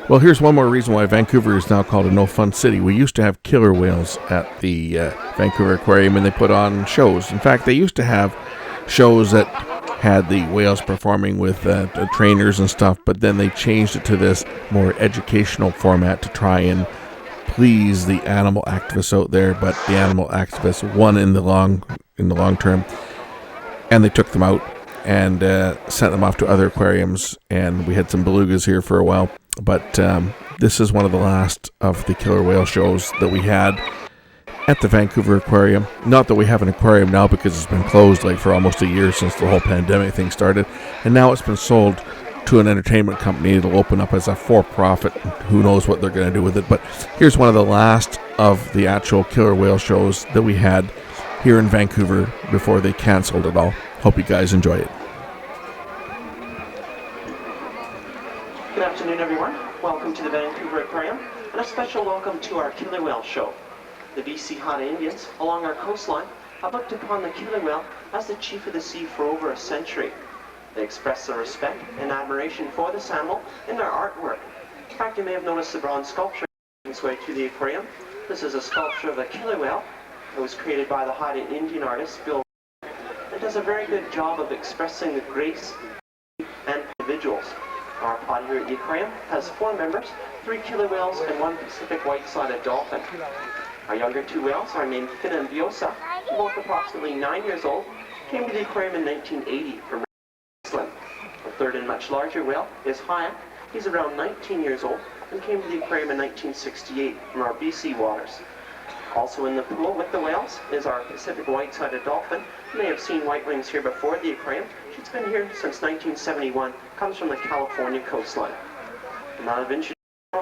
Well, here's one more reason why Vancouver is now called a no-fun city. We used to have killer whales at the Vancouver Aquarium, and they put on shows. In fact, they used to have shows that had the whales performing with trainers and stuff, but then they changed it to this more educational format to try and please the animal activists out there. But the animal activists won in the long term, and they took them out and sent them off to other aquariums. And we had some belugas here for a while. But this is one of the last of the killer whale shows that we had at the Vancouver Aquarium. Not that we have an aquarium now, because it's been closed like for almost a year since the whole pandemic thing started. And now it's been sold to an entertainment company. It'll open up as a for-profit. Who knows what they're going to do with it. But here's one of the last of the actual killer whale shows that we had here in Vancouver before they canceled it all. Hope you guys enjoy it. Good afternoon, everyone. Welcome to the Vancouver Aquarium, and a special welcome to our killer whale show. The BC Haida Indians, along our coastline, have looked upon the killer whale as the chief of the sea for over a century. They express their respect and admiration for this animal in their artwork. In fact, you may have noticed the bronze sculpture making its way through the aquarium. This is a sculpture of a killer whale. It was created by the Haida Indian artist, Bill. It does a very good job of expressing the grace and individuals. Our pod here at the aquarium has 4 members, 3 killer whales and 1 Pacific white-sided dolphin. Our younger 2 whales are named Foound and Biosa, both approximately 9 years old, came to the aquarium in 1980 from Iceland. The third and much larger whale is Hyatt. He's around 19 years old and came to the aquarium in 1968 from our BC waters. Also in the pool with the whales is our Pacific white-sided dolphin. You may have seen white wings here before at the aquarium. She's been here since 1971, comes from the California coastline. Now that I've introduced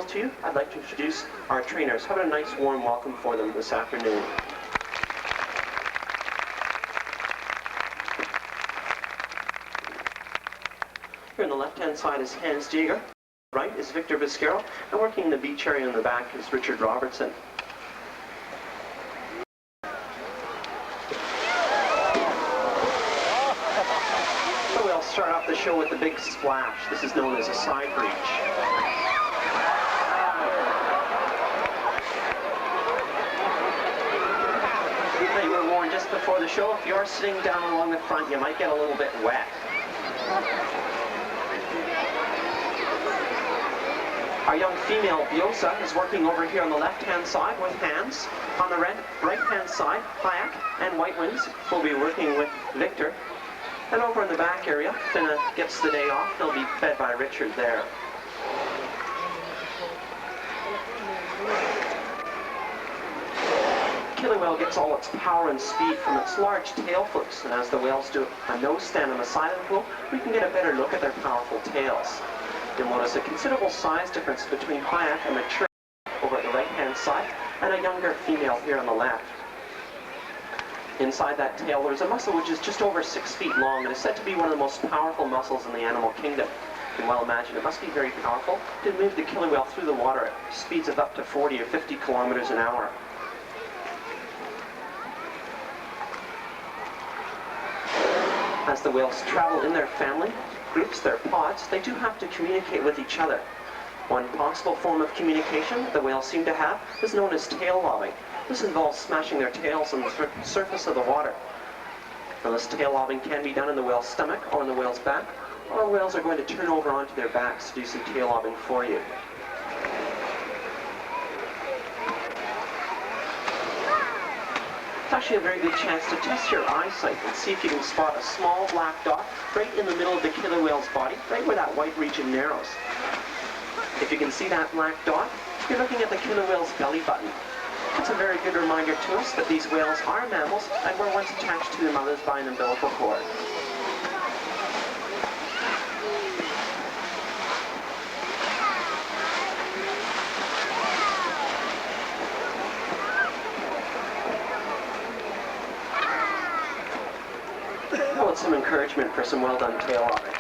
to you, I'd like to introduce our trainers. Have a nice warm welcome for them this afternoon. Here on the left-hand side is Hans Jaeger. Right is Victor Viscaro, and working in the beach area in the back is Richard Robertson. Start off the show with the big splash. This is known as a side breach. You were warned just before the show, if you're sitting down along the front, you might get a little bit wet. Our young female Biosa is working over here on the left-hand side with Hans. On the right-hand side, Hayek and White Wings will be working with Victor. And over in the back area, Finna gets the day off. He'll be fed by Richard there. Killer whale gets all its power and speed from its large tail flips, and as the whales do a nose stand on the side of the pool, we can get a better look at their powerful tails. You'll notice a considerable size difference between Hayek and mature over at the right-hand side, and a younger female here on the left. Inside that tail, there's a muscle which is just over 6 feet long and is said to be one of the most powerful muscles in the animal kingdom. You can well imagine it must be very powerful to move the killer whale through the water at speeds of up to 40 or 50 kilometers an hour. As the whales travel in their family groups, their pods, they do have to communicate with each other. One possible form of communication that the whales seem to have is known as tail lobbing. This involves smashing their tails on the surface of the water. Now, this tail lobbing can be done in the whale's stomach or in the whale's back, or whales are going to turn over onto their backs to do some tail lobbing for you. It's actually a very good chance to test your eyesight and see if you can spot a small black dot right in the middle of the killer whale's body, right where that white region narrows. If you can see that black dot, you're looking at the killer whale's belly button. It's a very good reminder to us that these whales are mammals and were once attached to their mothers by an umbilical cord. I want some encouragement for some well-done tail lobbing.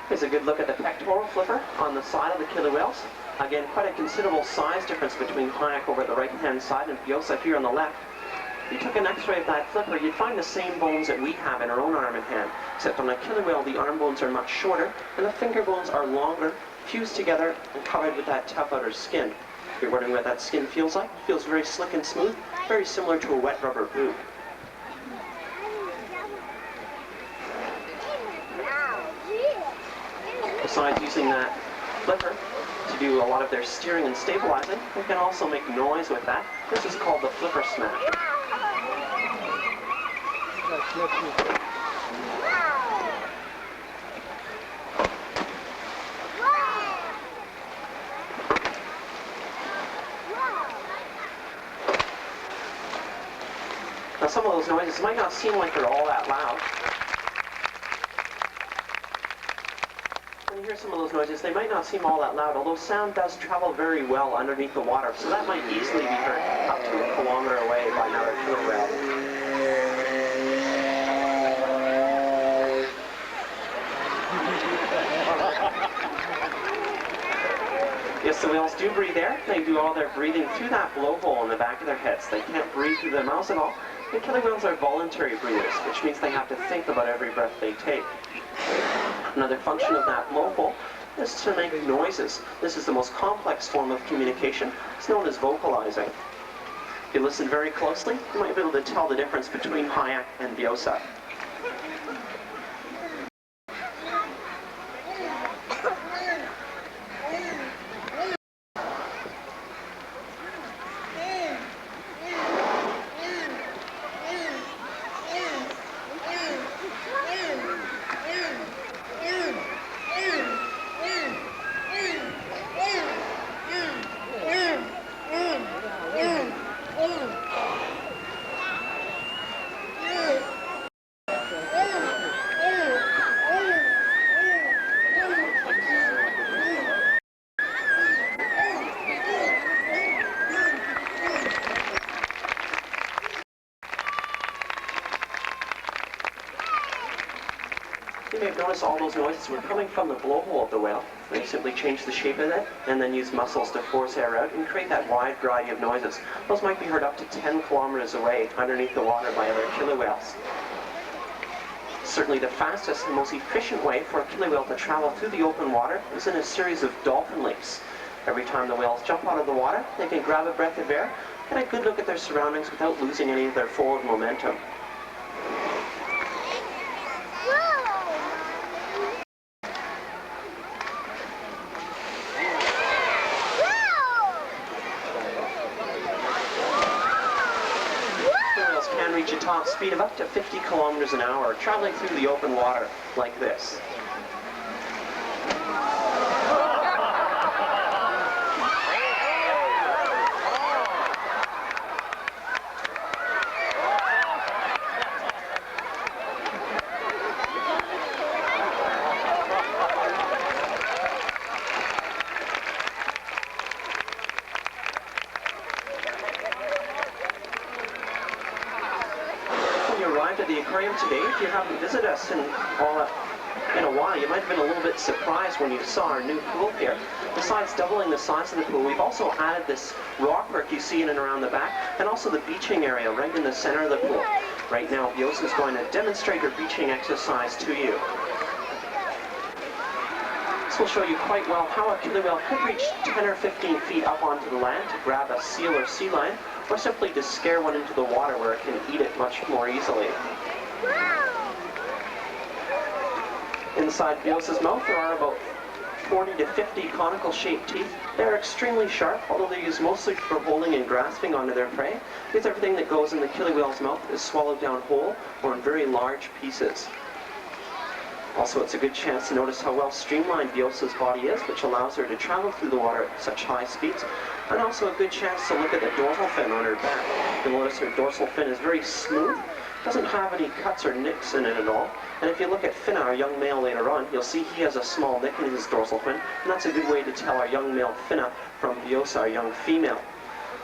Here's a good look at the pectoral flipper on the side of the killer whales. Again, quite a considerable size difference between Hayek over at the right-hand side and Biosa here on the left. if you took an x-ray of that flipper, you'd find the same bones that we have in our own arm and hand, except on a killer whale, the arm bones are much shorter, and the finger bones are longer, fused together, and covered with that tough outer skin. If you're wondering what that skin feels like, it feels very slick and smooth, very similar to a wet rubber boot. Besides using that flipper to do a lot of their steering and stabilizing, they can also make noise with that. This is called the flipper smash. Now some of those noises might not seem like they're all that loud. When you hear some of those noises, they might not seem all that loud, although sound does travel very well underneath the water, so that might easily be heard up to a kilometer away by another killer whale. Yes, the whales do breathe air. They do all their breathing through that blowhole in the back of their heads. They can't breathe through their mouths at all. The killer whales are voluntary breathers, which means they have to think about every breath they take. Another function of that blowhole is to make noises. This is the most complex form of communication. It's known as vocalizing. If you listen very closely, you might be able to tell the difference between Hayek and Biosa. You may have noticed all those noises were coming from the blowhole of the whale. They simply change the shape of it and then use muscles to force air out and create that wide variety of noises. Those might be heard up to 10 kilometers away underneath the water by other killer whales. Certainly the fastest and most efficient way for a killer whale to travel through the open water is in a series of dolphin leaps. Every time the whales jump out of the water, they can grab a breath of air, get a good look at their surroundings without losing any of their forward momentum. Reach a top speed of up to 50 kilometers an hour, traveling through the open water like this. Arrived at the aquarium today. If you haven't visited us in a while, you might have been a little bit surprised when you saw our new pool here. Besides doubling the size of the pool, we've also added this rockwork you see in and around the back, and also the beaching area right in the center of the pool. Right now, Biosa is going to demonstrate her beaching exercise to you. This will show you quite well how a killer whale could reach 10 or 15 feet up onto the land to grab a seal or sea lion, or simply to scare one into the water where it can eat it much more easily. Inside Biosa's mouth there are about 40 to 50 conical shaped teeth. They're extremely sharp, although they're used mostly for holding and grasping onto their prey, because everything that goes in the killer whale's mouth is swallowed down whole or in very large pieces. Also, it's a good chance to notice how well streamlined Biosa's body is, which allows her to travel through the water at such high speeds, and also a good chance to look at the dorsal fin on her back. You'll notice her dorsal fin is very smooth, doesn't have any cuts or nicks in it at all, and if you look at Foound, our young male later on, you'll see he has a small nick in his dorsal fin, and that's a good way to tell our young male Foound from Biosa, our young female.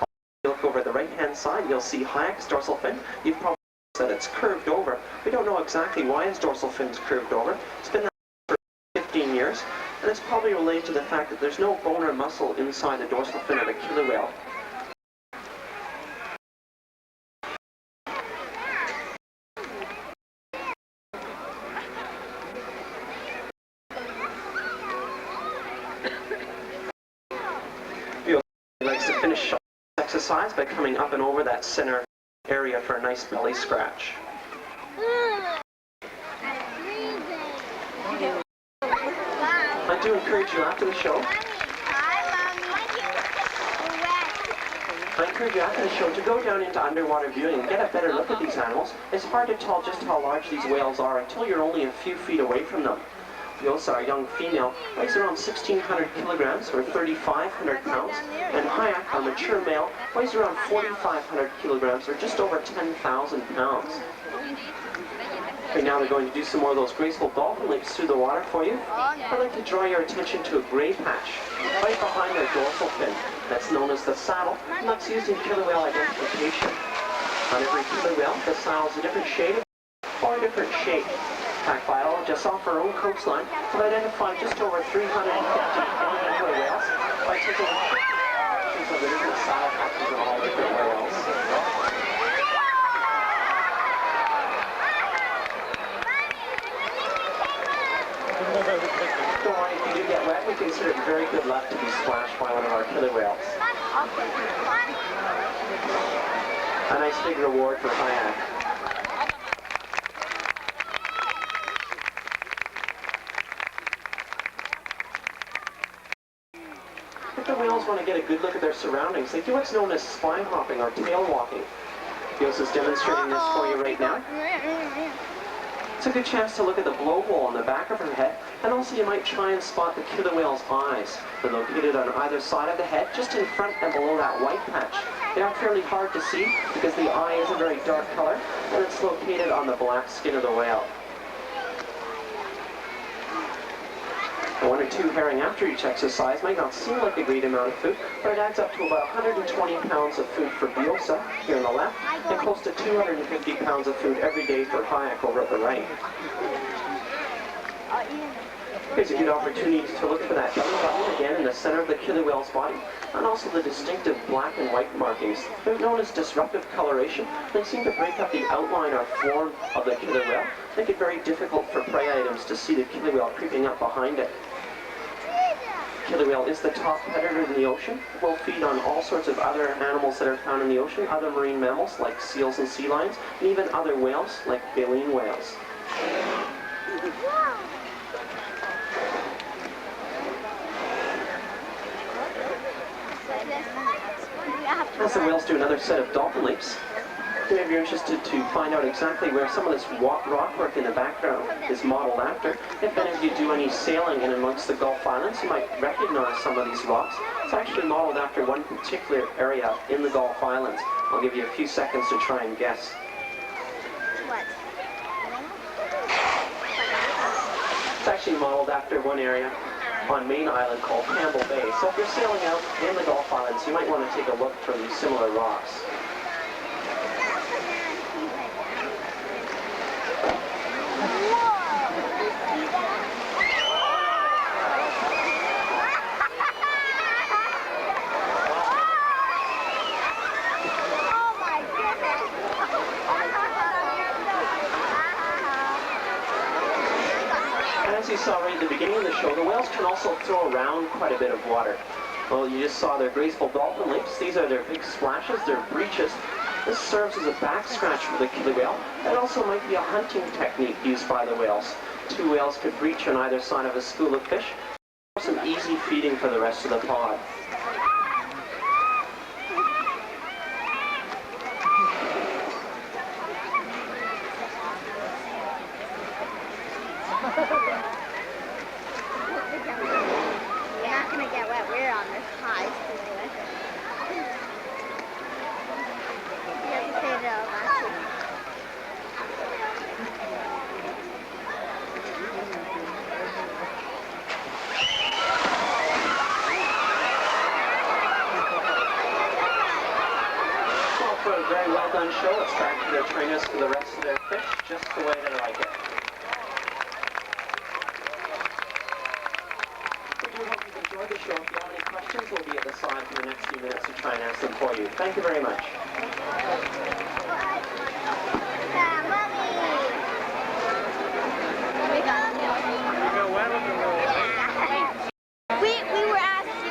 If you look over the right-hand side, you'll see Hayek's dorsal fin. You've probably that it's curved over. We don't know exactly why his dorsal fin is curved over. It's been that for 15 years, and it's probably related to the fact that there's no bone or muscle inside the dorsal fin of a killer whale. exercise by coming up and over that center area for a nice belly scratch. I do encourage you after the show. I encourage you after the show to go down into underwater viewing and get a better look at these animals. It's hard to tell just how large these whales are until you're only a few feet away from them. Viosa, our young female, weighs around 1,600 kilograms or 3,500 pounds, and Hyak, our mature male, weighs around 4,500 kilograms or just over 10,000 pounds. Okay, now they're going to do some more of those graceful dolphin leaps through the water for you. I'd like to draw your attention to a gray patch right behind their dorsal fin. That's known as the saddle, and that's used in killer whale identification. On every killer whale, the saddle is a different shade or a different shape. In fact, biologists off our own coastline have identified just over 350 killer whales by taking pictures of the different saddle patches of all different whales. Don't worry, if you do get wet, we consider it very good luck to be splashed by one of our killer whales. A nice big reward for Hyak. If the whales want to get a good look at their surroundings, they do what's known as spine hopping or tail walking. Viosa's demonstrating this for you right now. It's a good chance to look at the blowhole on the back of her head, and also you might try and spot the killer whale's eyes. They're located on either side of the head, just in front and below that white patch. They are fairly hard to see because the eye is a very dark color, and it's located on the black skin of the whale. One or two herring after each exercise might not seem like a great amount of food, but it adds up to about 120 pounds of food for Viosa, here on the left, and close to 250 pounds of food every day for Hyak over at the right. Here's a good opportunity to look for that belly button again in the center of the killer whale's body, and also the distinctive black and white markings. They're known as disruptive coloration. They seem to break up the outline or form of the killer whale, make it very difficult for prey items to see the killer whale creeping up behind it. Killer whale is the top predator in the ocean. It will feed on all sorts of other animals that are found in the ocean, other marine mammals like seals and sea lions, and even other whales like baleen whales. As the whales do another set of dolphin leaps, if you're interested to find out exactly where some of this rock work in the background is modeled after, if any of you do any sailing in amongst the Gulf Islands, you might recognize some of these rocks. It's actually modeled after one particular area in the Gulf Islands. I'll give you a few seconds to try and guess. What? It's actually modeled after one area on Main Island called Campbell Bay. So if you're sailing out in the Gulf Islands, you might want to take a look for these similar rocks. As you saw right at the beginning of the show, the whales can also throw around quite a bit of water. Well, you just saw their graceful dolphin leaps. These are their big splashes, their breaches. This serves as a back scratch for the killer whale. It also might be a hunting technique used by the whales. Two whales could breach on either side of a school of fish. Some easy feeding for the rest of the pod. You're not going to get wet. We're on this high. You have to say no, Matthew. Well, for a very well done show, let's back to their trainers for the rest of their fish, just the way they like it. Enjoy the show. If you have any questions, we'll be at the side for the next few minutes to try and answer them for you. Thank you very much. We were asking.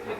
Ew.